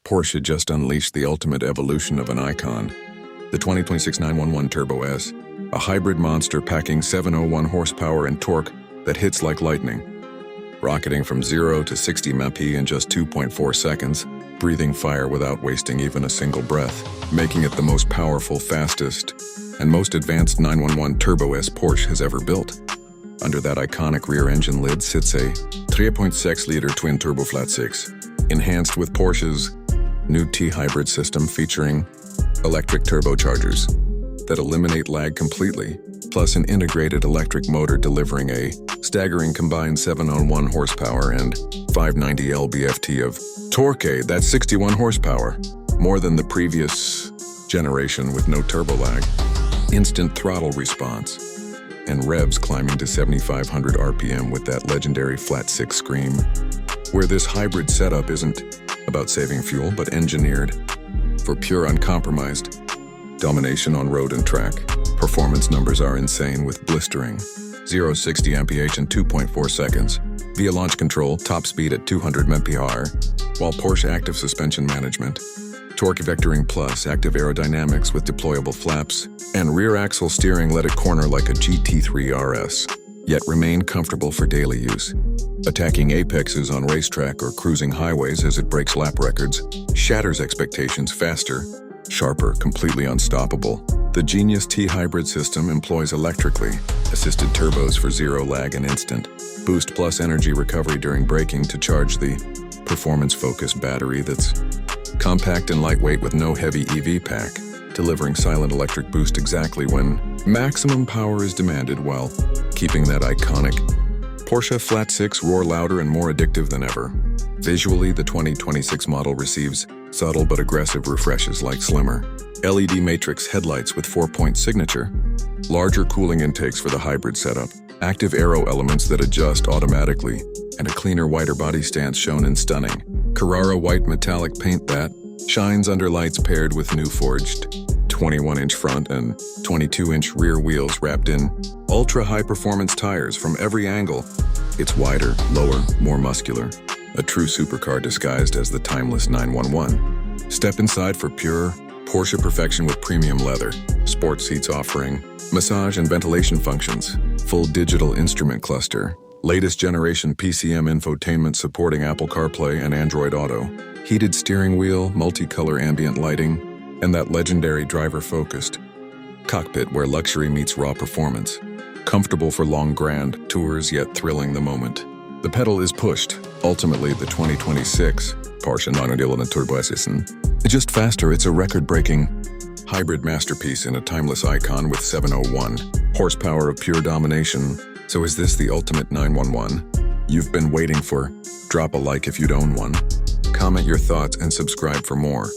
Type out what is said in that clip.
Porsche just unleashed the ultimate evolution of an icon. The 2026 911 Turbo S, a hybrid monster packing 701 horsepower and torque that hits like lightning. Rocketing from 0 to 60 mph in just 2.4 seconds, breathing fire without wasting even a single breath, making it the most powerful, fastest, and most advanced 911 Turbo S Porsche has ever built. Under that iconic rear engine lid sits a 3.6-liter twin-turbo flat-six, enhanced with Porsche's new T-Hybrid system featuring electric turbochargers that eliminate lag completely, plus an integrated electric motor delivering a staggering combined 701 horsepower and 590 lb-ft of torque. That's 61 horsepower, more than the previous generation with no turbo lag, instant throttle response, and revs climbing to 7,500 RPM with that legendary flat-six scream, where this hybrid setup isn't about saving fuel but engineered for pure uncompromised domination on road and track. Performance numbers are insane with blistering 0-60 mph in 2.4 seconds, via launch control, top speed at 200 mph, while Porsche active suspension management, torque vectoring plus active aerodynamics with deployable flaps, and rear axle steering let it corner like a GT3 RS, yet remain comfortable for daily use. Attacking apexes on racetrack or cruising highways as it breaks lap records, shatters expectations faster, sharper, completely unstoppable. The genius T-Hybrid system employs electrically assisted turbos for zero lag and instant boost plus energy recovery during braking to charge the performance-focused battery that's compact and lightweight with no heavy EV pack, delivering silent electric boost exactly when maximum power is demanded while keeping that iconic Porsche flat-six roar louder and more addictive than ever. Visually, the 2026 model receives subtle but aggressive refreshes like slimmer LED matrix headlights with 4-point signature, larger cooling intakes for the hybrid setup, active aero elements that adjust automatically, and a cleaner, whiter body stance shown in stunning Carrara white metallic paint that shines under lights paired with new forged 21-inch front and 22-inch rear wheels wrapped in ultra-high performance tires from every angle. It's wider, lower, more muscular, a true supercar disguised as the timeless 911. Step inside for pure Porsche perfection with premium leather, sports seats offering massage and ventilation functions, full digital instrument cluster, latest generation PCM infotainment supporting Apple CarPlay and Android Auto, heated steering wheel, multicolor ambient lighting, and that legendary driver-focused cockpit where luxury meets raw performance. Comfortable for long grand tours, yet thrilling the moment. The pedal is pushed. Ultimately, the 2026 Porsche 911 Turbo S isn't just faster, it's a record-breaking hybrid masterpiece and a timeless icon with 701 horsepower of pure domination. So is this the ultimate 911 you've been waiting for? Drop a like if you'd own one. Comment your thoughts and subscribe for more.